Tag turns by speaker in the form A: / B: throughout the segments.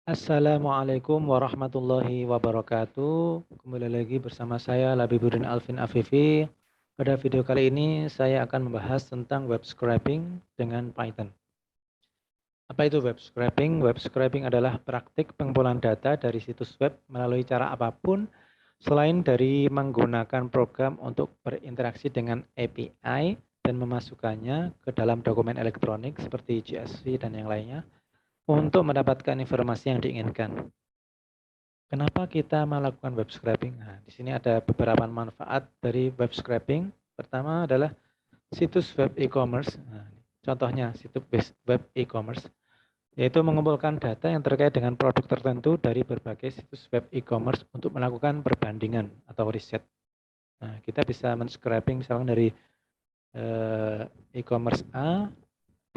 A: Assalamualaikum warahmatullahi wabarakatuh. Kembali lagi bersama saya Labibuddin Alvin Afifi. Pada video kali ini saya akan membahas tentang web scraping dengan Python. Apa itu web scraping? Web scraping adalah praktik pengumpulan data dari situs web melalui cara apapun selain dari menggunakan program untuk berinteraksi dengan API dan memasukkannya ke dalam dokumen elektronik seperti CSV dan yang lainnya untuk mendapatkan informasi yang diinginkan. Kenapa kita melakukan web scraping? Nah, di sini ada beberapa manfaat dari web scraping. Pertama adalah situs web e-commerce. Nah, contohnya situs web e-commerce, yaitu mengumpulkan data yang terkait dengan produk tertentu dari berbagai situs web e-commerce untuk melakukan perbandingan atau riset. Nah, kita bisa men-scraping misalnya dari e-commerce A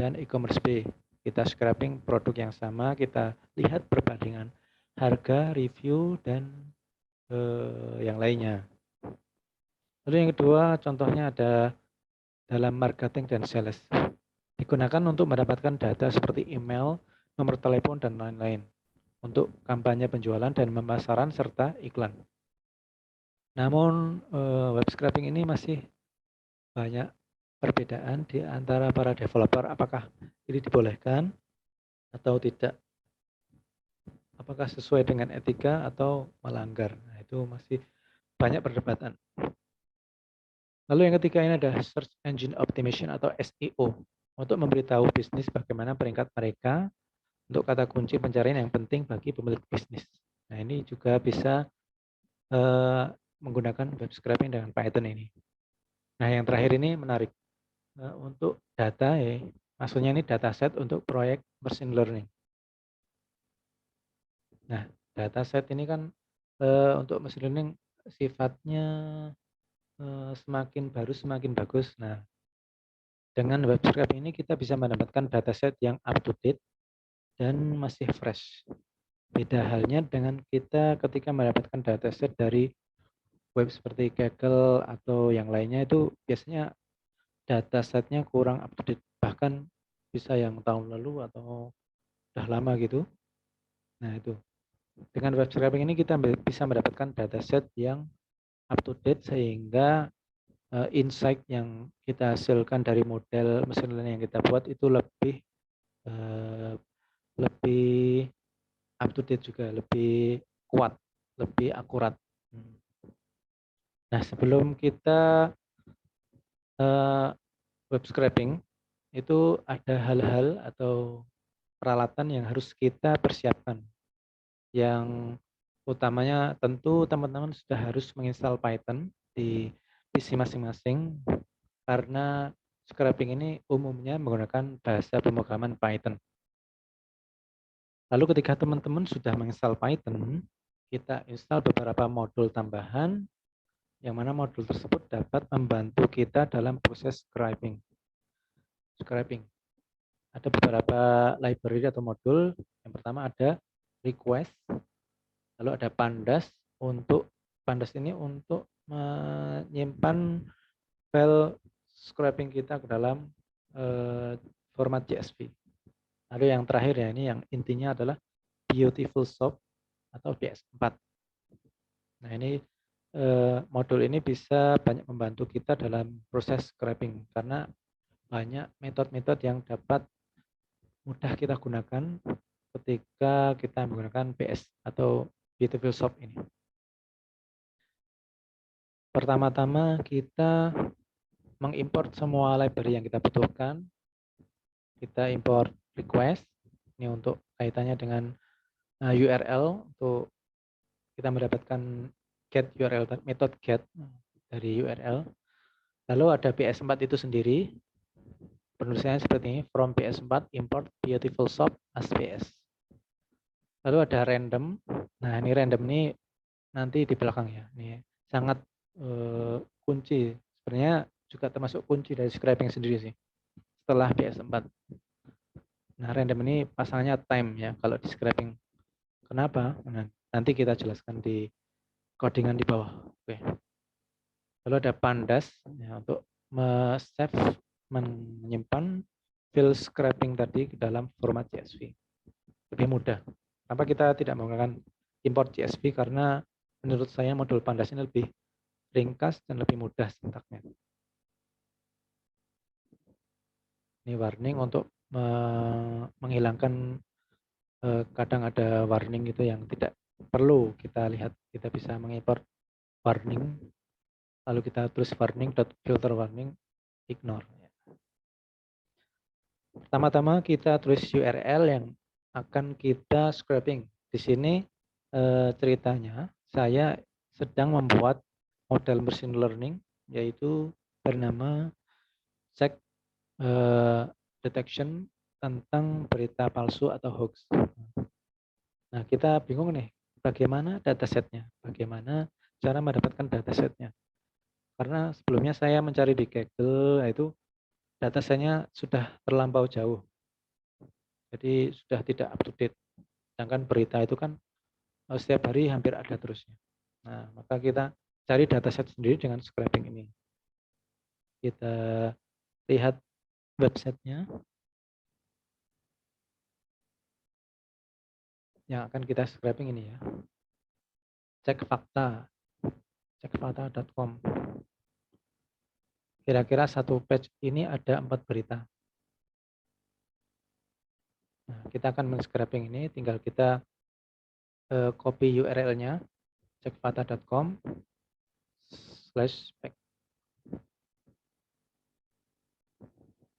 A: dan e-commerce B. Kita scraping produk yang sama, kita lihat perbandingan harga, review, dan yang lainnya. Lalu yang kedua, contohnya ada dalam marketing dan sales. Digunakan untuk mendapatkan data seperti email, nomor telepon, dan lain-lain. Untuk kampanye penjualan dan pemasaran serta iklan. Namun web scraping ini masih banyak perbedaan di antara para developer. Apakah ini dibolehkan atau tidak? Apakah sesuai dengan etika atau melanggar? Nah, itu masih banyak perdebatan. Lalu yang ketiga ini ada Search Engine Optimization atau SEO untuk memberitahu bisnis bagaimana peringkat mereka untuk kata kunci pencarian yang penting bagi pemilik bisnis. Nah, ini juga bisa menggunakan web scraping dengan Python ini. Nah, yang terakhir ini menarik untuk data ya, maksudnya ini dataset untuk proyek machine learning. Nah, dataset ini kan untuk machine learning sifatnya semakin baru semakin bagus. Nah, dengan web scraping ini kita bisa mendapatkan dataset yang up to date dan masih fresh. Beda halnya dengan kita ketika mendapatkan dataset dari web seperti Kaggle atau yang lainnya, itu biasanya datasetnya kurang up to date. Bahkan bisa yang tahun lalu atau udah lama gitu. Nah, itu. Dengan web scraping ini kita bisa mendapatkan dataset yang up to date sehingga insight yang kita hasilkan dari model mesin learning yang kita buat itu eh, lebih up to date juga, lebih kuat, lebih akurat. Nah, sebelum kita web scraping, itu ada hal-hal atau peralatan yang harus kita persiapkan. Yang utamanya tentu teman-teman sudah harus menginstal Python di PC masing-masing karena scraping ini umumnya menggunakan bahasa pemrograman Python. Lalu ketika teman-teman sudah menginstal Python, kita install beberapa modul tambahan yang mana modul tersebut dapat membantu kita dalam proses scraping. Ada beberapa library atau modul. Yang pertama ada request, lalu ada pandas. Untuk pandas ini untuk menyimpan file scraping kita ke dalam format CSV. Lalu yang terakhir ya, ini yang intinya adalah Beautiful Shop atau BS4. Nah, ini modul ini bisa banyak membantu kita dalam proses scraping karena banyak metode-metode yang dapat mudah kita gunakan ketika kita menggunakan BS atau Beautiful Shop ini. Pertama-tama kita mengimport semua library yang kita butuhkan. Kita import request, ini untuk kaitannya dengan URL, untuk kita mendapatkan get URL, metode get dari URL. Lalu ada BS4 itu sendiri, penulisannya seperti ini, from BS4 import Beautiful Shop as BS. Lalu ada random. Nah, ini random ini nanti di belakang ya. Ini sangat kunci. Sebenarnya juga termasuk kunci dari scraping sendiri sih. Setelah BS4. Nah, random ini pasalnya time ya kalau di scraping. Kenapa? Nah, nanti kita jelaskan di codingan di bawah. Oke. Lalu ada pandas ya, untuk save, menyimpan file scraping tadi ke dalam format CSV. Lebih mudah. Kenapa kita tidak menggunakan import CSV? Karena menurut saya modul Pandas ini lebih ringkas dan lebih mudah sintaknya. Ini warning untuk menghilangkan kadang ada warning itu yang tidak perlu kita lihat. Kita bisa mengimport warning, lalu kita tulis warning.filter warning, ignore. Pertama-tama kita tulis URL yang akan kita scraping. Di sini ceritanya saya sedang membuat model machine learning yaitu bernama check detection tentang berita palsu atau hoax. Nah, kita bingung nih, bagaimana datasetnya, bagaimana cara mendapatkan datasetnya. Karena sebelumnya saya mencari di Google, itu datasetnya sudah terlampau jauh. Jadi sudah tidak up to date. Sedangkan berita itu kan setiap hari hampir ada terusnya. Nah, maka kita cari dataset sendiri dengan scraping ini. Kita lihat websitenya yang akan kita scraping ini ya. Cek fakta, cekfakta.com. Kira-kira satu page ini ada 4 berita. Nah, kita akan men-scraping ini, tinggal kita copy URL-nya, cekfakta.com/spec.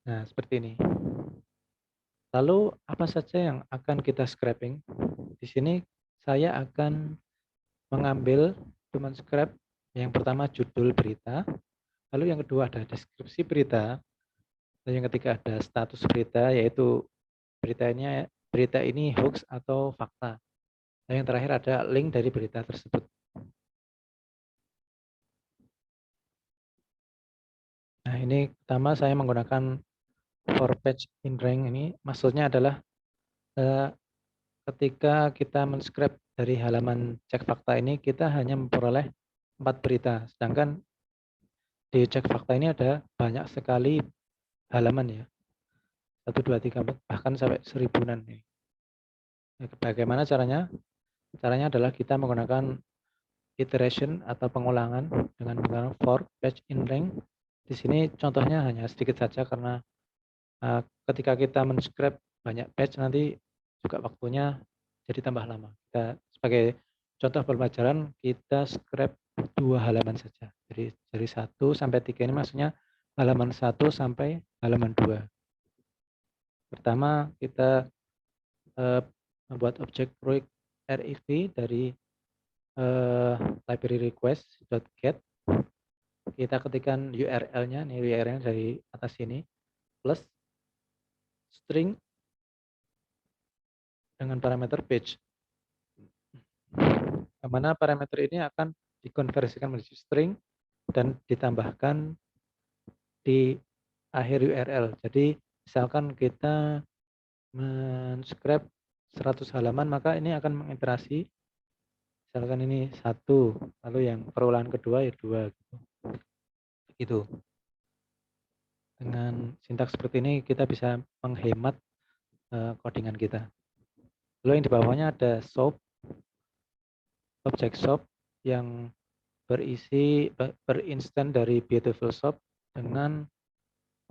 A: Nah, seperti ini. Lalu apa saja yang akan kita scraping? Di sini saya akan mengambil cuman scrap yang pertama judul berita, lalu yang kedua ada deskripsi berita, dan yang ketiga ada status berita yaitu berita ini hoax atau fakta. Dan yang terakhir ada link dari berita tersebut. Nah, ini pertama saya menggunakan for page in rank ini, maksudnya adalah ketika kita men-scrap dari halaman cek fakta ini, kita hanya memperoleh 4 berita. Sedangkan di cek fakta ini ada banyak sekali halaman ya. 1, 2, 3, 4, bahkan sampai 1000-an. Bagaimana caranya? Caranya adalah kita menggunakan iteration atau pengulangan dengan menggunakan for page in rank. Di sini contohnya hanya sedikit saja karena ketika kita men-scrap banyak page nanti juga waktunya jadi tambah lama. Kita sebagai contoh pembelajaran kita scrap 2 halaman saja. Jadi dari 1 sampai 3 ini maksudnya halaman 1 sampai halaman 2. Pertama kita membuat objek proyek REV dari library request.get. Kita ketikkan URL-nya, ini URL dari atas sini, plus string dengan parameter page. Yang mana parameter ini akan dikonversikan menjadi string dan ditambahkan di akhir URL. Jadi misalkan kita men-scrap 100 halaman, maka ini akan mengiterasi. Misalkan ini 1, lalu yang perulangan kedua ya 2. Gitu. Dengan sintaks seperti ini kita bisa menghemat codingan kita. Lalu yang di bawahnya ada shop, objek shop yang berinstan dari beautiful shop dengan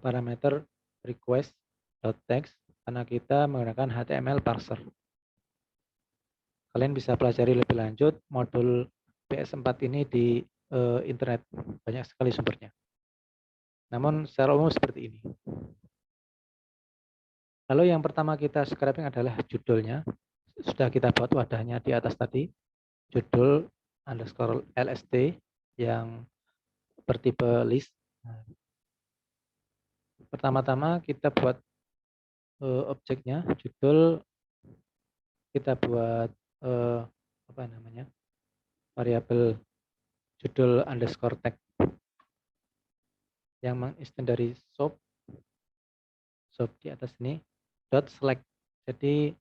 A: parameter request.text karena kita menggunakan HTML parser. Kalian bisa pelajari lebih lanjut modul PS4 ini di internet, banyak sekali sumbernya. Namun secara umum seperti ini. Lalu yang pertama kita scraping adalah judulnya. Sudah kita buat wadahnya di atas tadi. Judul underscore LST yang bertipe list. Pertama-tama kita buat objeknya, judul kita buat apa namanya, variabel judul underscore tag yang menginstan dari shop di atas ini dot select. Jadi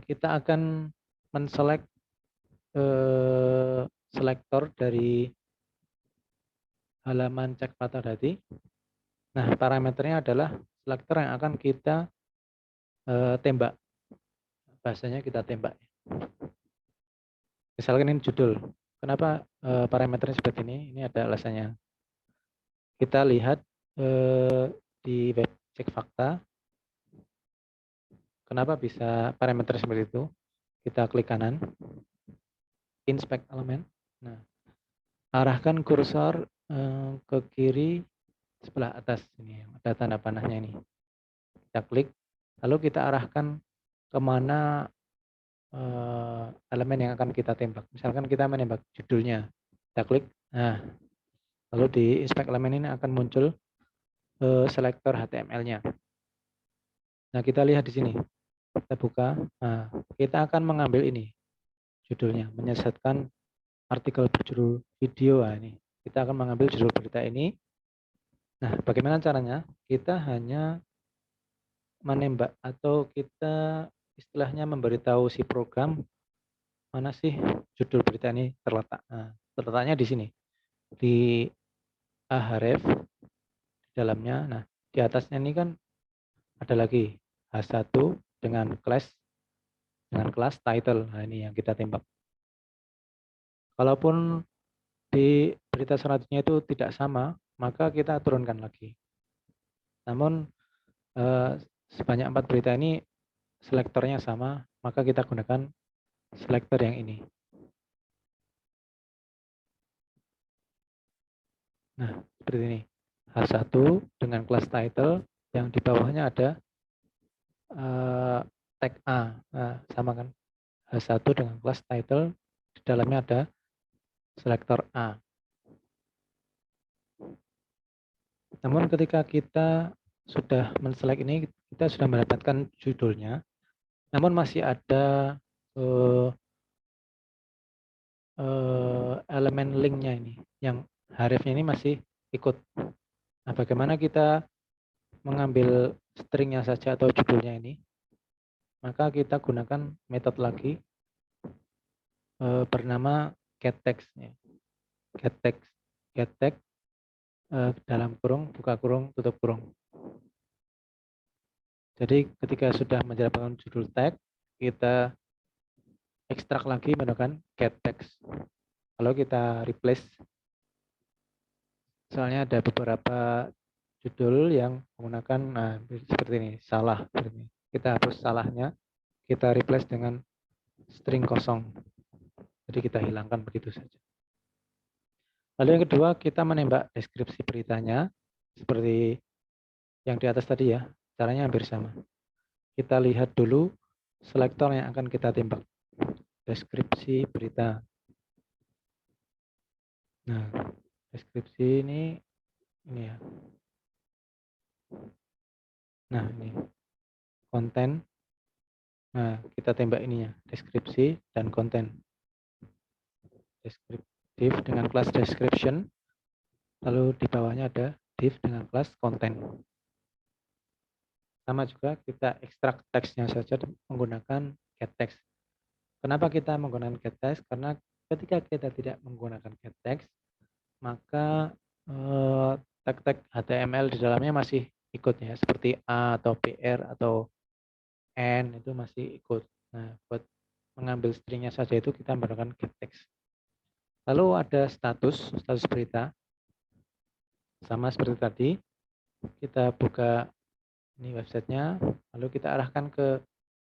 A: kita akan menselect selektor dari halaman cek fakta tadi. Nah, parameternya adalah selektor yang akan kita tembak. bahasanya kita tembak. Misalkan ini judul. Kenapa parameternya seperti ini? Ini ada alasannya. Kita lihat di web cek fakta. Kenapa bisa parameter seperti itu? Kita klik kanan, inspect element. Nah, arahkan kursor ke kiri sebelah atas ini, ada tanda panahnya ini. Kita klik, lalu kita arahkan kemana elemen yang akan kita tembak. Misalkan kita menembak judulnya, kita klik. Nah, lalu di inspect elemen ini akan muncul selektor HTML-nya. Nah, kita lihat di sini. Kita buka. Nah, kita akan mengambil ini judulnya, menyesatkan artikel berjudul video. Nah, ini kita akan mengambil judul berita ini. Nah, bagaimana caranya? Kita hanya menembak atau kita istilahnya memberitahu si program mana sih judul berita ini terletak. Nah, terletaknya di sini, di Ahref di dalamnya. Nah, di atasnya ini kan ada lagi H1 dengan kelas title. Nah, ini yang kita tembak. Kalaupun di berita selanjutnya itu tidak sama, maka kita turunkan lagi. Namun sebanyak 4 berita ini selektornya sama, maka kita gunakan selektor yang ini. Nah, seperti ini. H1 dengan kelas title, yang di bawahnya ada tag A. Nah, sama kan? H1 dengan kelas title, di dalamnya ada selektor A. Namun ketika kita sudah menselect ini, kita sudah mendapatkan judulnya, namun masih ada elemen linknya ini, yang hrefnya ini masih ikut. Nah, bagaimana kita mengambil stringnya saja atau judulnya ini? Maka kita gunakan metode lagi bernama getText. GetText dalam kurung, buka kurung, tutup kurung. Jadi ketika sudah mendapatkan judul tag, kita ekstrak lagi menggunakan getText. Kalau kita replace, soalnya ada beberapa judul yang menggunakan seperti ini, salah. Kita hapus salahnya, kita replace dengan string kosong. Jadi kita hilangkan begitu saja. Lalu yang kedua, kita menembak deskripsi beritanya seperti yang di atas tadi ya. Caranya hampir sama. Kita lihat dulu selektor yang akan kita tembak. Deskripsi berita. Nah, deskripsi ini ya. Nah, ini konten. Nah, kita tembak ininya, deskripsi dan konten. Deskriptif dengan kelas description. Lalu di bawahnya ada div dengan kelas konten. Sama juga kita ekstrak teksnya saja menggunakan getText. Kenapa kita menggunakan getText? Karena ketika kita tidak menggunakan getText, maka tag-tag HTML di dalamnya masih ikut ya, seperti A atau PR atau N itu masih ikut. Nah, buat mengambil stringnya saja itu kita menggunakan getText. Lalu ada status berita. Sama seperti tadi, kita buka ini websitenya, lalu kita arahkan ke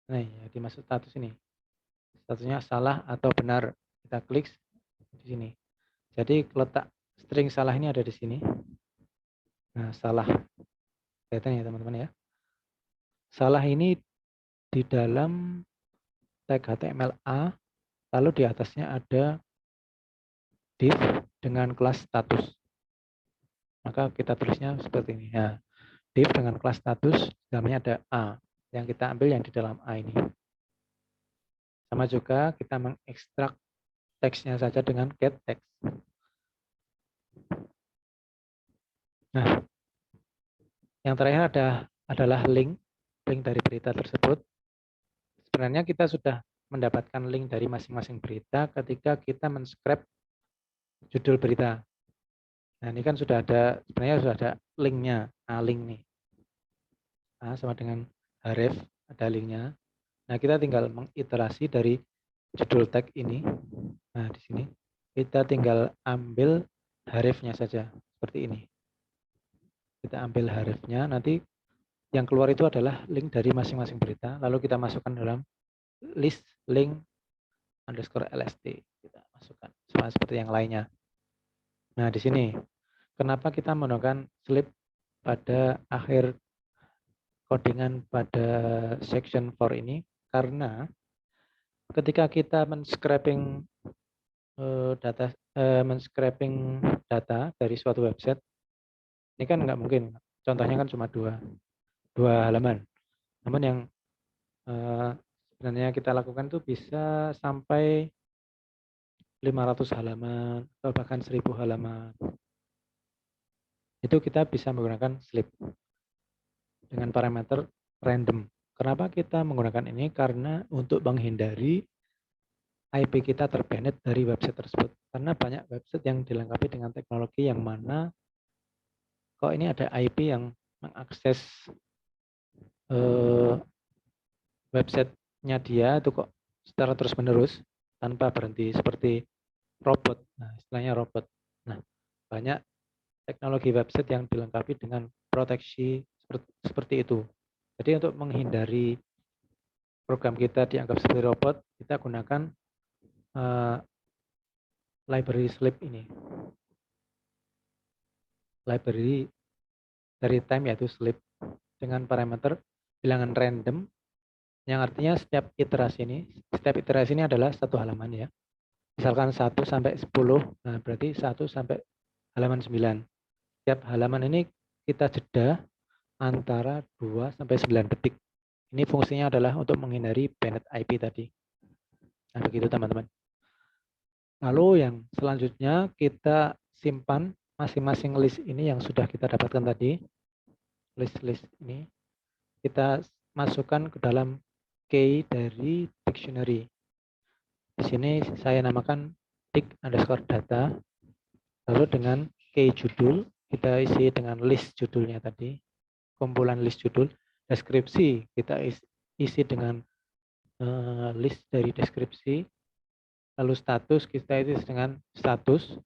A: ya, dimaksud status ini. Statusnya salah atau benar. Kita klik di sini. Jadi letak string salah ini ada di sini. Nah, salah. Kelihatan ya teman-teman ya. Salah ini di dalam tag HTML A, lalu di atasnya ada div dengan kelas status. Maka kita tulisnya seperti ini. Ya, div dengan kelas status, dalamnya ada A. Yang kita ambil yang di dalam A ini. Sama juga kita mengekstrak teksnya saja dengan getText. Nah, yang terakhir adalah link dari berita tersebut. Sebenarnya kita sudah mendapatkan link dari masing-masing berita ketika kita men-scrap judul berita. Nah, ini kan sebenarnya sudah ada linknya, link nih. A sama dengan href, ada linknya. Nah, kita tinggal mengiterasi dari judul tag ini. Nah, di sini kita tinggal ambil harifnya saja seperti ini. Kita ambil harifnya, nanti yang keluar itu adalah link dari masing-masing berita, lalu kita masukkan dalam list link underscore LST. Kita masukkan sama seperti yang lainnya. Nah, di sini kenapa kita menggunakan slip pada akhir codingan pada section for ini? Karena ketika kita men-scraping data dari suatu website, ini kan nggak mungkin. Contohnya kan cuma dua halaman. Namun yang sebenarnya kita lakukan itu bisa sampai 500 halaman atau bahkan 1000 halaman. Itu kita bisa menggunakan slip dengan parameter random. Kenapa kita menggunakan ini? Karena untuk menghindari IP kita terbanet dari website tersebut. Karena banyak website yang dilengkapi dengan teknologi yang mana kok ini ada IP yang mengakses websitenya dia itu kok secara terus-menerus tanpa berhenti seperti robot. Nah, istilahnya robot. Nah, banyak teknologi website yang dilengkapi dengan proteksi seperti itu. Jadi untuk menghindari program kita dianggap sebagai robot, kita gunakan library slip ini. Library dari time yaitu slip dengan parameter bilangan random yang artinya setiap iterasi ini adalah satu halaman ya. Misalkan 1 sampai 10, nah berarti 1 sampai halaman 9. Setiap halaman ini kita jeda antara 2 sampai 9 detik. Ini fungsinya adalah untuk menghindari banned IP tadi. Nah, begitu teman-teman. Lalu yang selanjutnya kita simpan masing-masing list ini yang sudah kita dapatkan tadi. List-list ini kita masukkan ke dalam key dari dictionary. Di sini saya namakan dict_data. Lalu dengan key judul kita isi dengan list judulnya tadi, kumpulan list judul. Deskripsi kita isi dengan list dari deskripsi. Lalu status kita isi dengan status.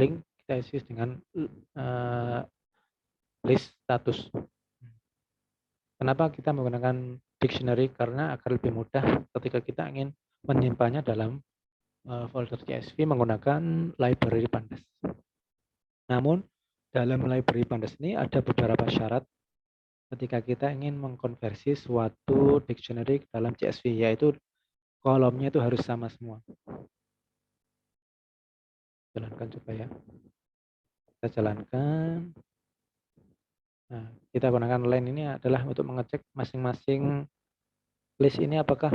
A: Link kita isi dengan list status. Kenapa kita menggunakan dictionary? Karena agar lebih mudah ketika kita ingin menyimpannya dalam folder CSV menggunakan library pandas. Namun dalam library pandas ini ada beberapa syarat ketika kita ingin mengkonversi suatu dictionary ke dalam CSV, yaitu kolomnya itu harus sama semua. Jalankan coba ya. Kita jalankan. Nah, kita gunakan line ini adalah untuk mengecek masing-masing list ini apakah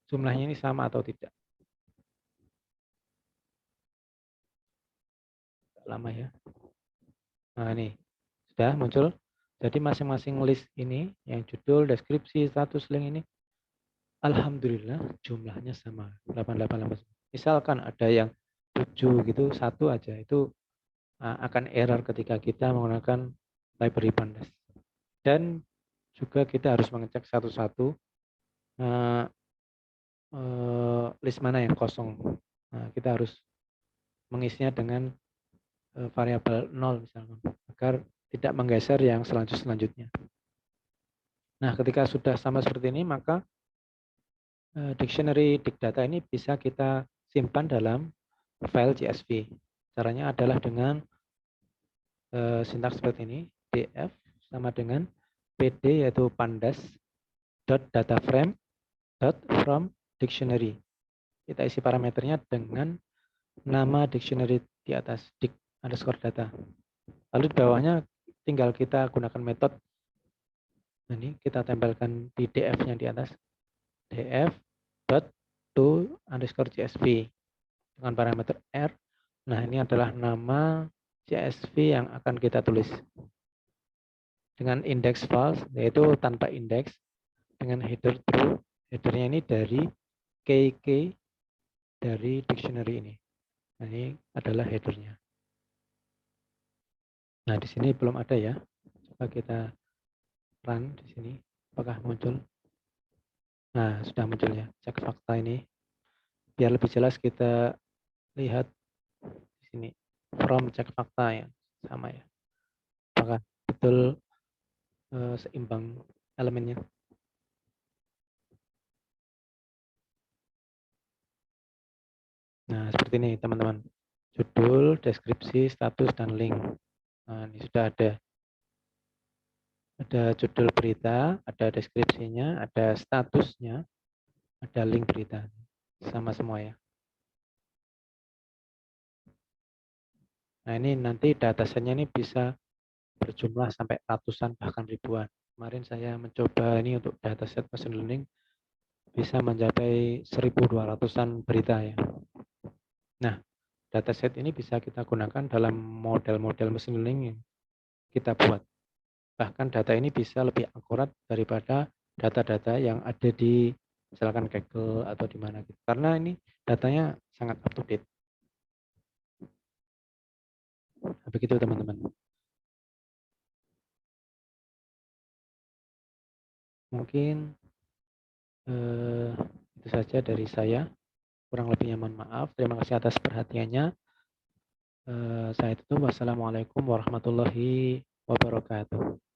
A: jumlahnya ini sama atau tidak. Lama ya. Nah, ini sudah muncul. Jadi masing-masing list ini yang judul, deskripsi, status, link ini alhamdulillah jumlahnya sama 888. Misalkan ada yang 7 gitu, satu aja itu akan error ketika kita menggunakan library pandas. Dan juga kita harus mengecek satu-satu list mana yang kosong. Nah, kita harus mengisinya dengan variabel 0 misalkan agar tidak menggeser yang selanjutnya. Nah, ketika sudah sama seperti ini, maka dictionary data ini bisa kita simpan dalam file CSV. Caranya adalah dengan sintaks seperti ini, df sama dengan pd yaitu pandas data frame from dictionary. Kita isi parameternya dengan nama dictionary di atas dict_data. Lalu di bawahnya tinggal kita gunakan metode. Nah, ini kita tempelkan di df-nya di atas. df.to_csv dengan parameter r. Nah, ini adalah nama CSV yang akan kita tulis. Dengan index false, yaitu tanpa indeks. Dengan header true. Headernya ini dari KK dari dictionary ini. Nah, ini adalah headernya. Nah, di sini belum ada ya. Coba kita run di sini. Apakah muncul? Nah, sudah muncul ya. Cek fakta ini. Biar lebih jelas kita lihat di sini. From cek fakta ya. Sama ya. Apakah betul seimbang elemennya? Nah, seperti ini teman-teman. Judul, deskripsi, status, dan link. Nah, ini sudah ada. Ada judul berita, ada deskripsinya, ada statusnya, ada link berita. Sama semua ya. Nah, ini nanti datasetnya ini bisa berjumlah sampai ratusan bahkan ribuan. Kemarin saya mencoba ini untuk dataset machine learning bisa mencapai 1.200-an berita ya. Nah, dataset ini bisa kita gunakan dalam model-model machine learning yang kita buat. Bahkan data ini bisa lebih akurat daripada data-data yang ada di misalkan Kaggle atau di mana gitu. Karena ini datanya sangat up to date. Nah, begitu teman-teman. Mungkin itu saja dari saya. Kurang lebihnya mohon maaf. Terima kasih atas perhatiannya. Saya tutup. Wassalamualaikum warahmatullahi wabarakatuh.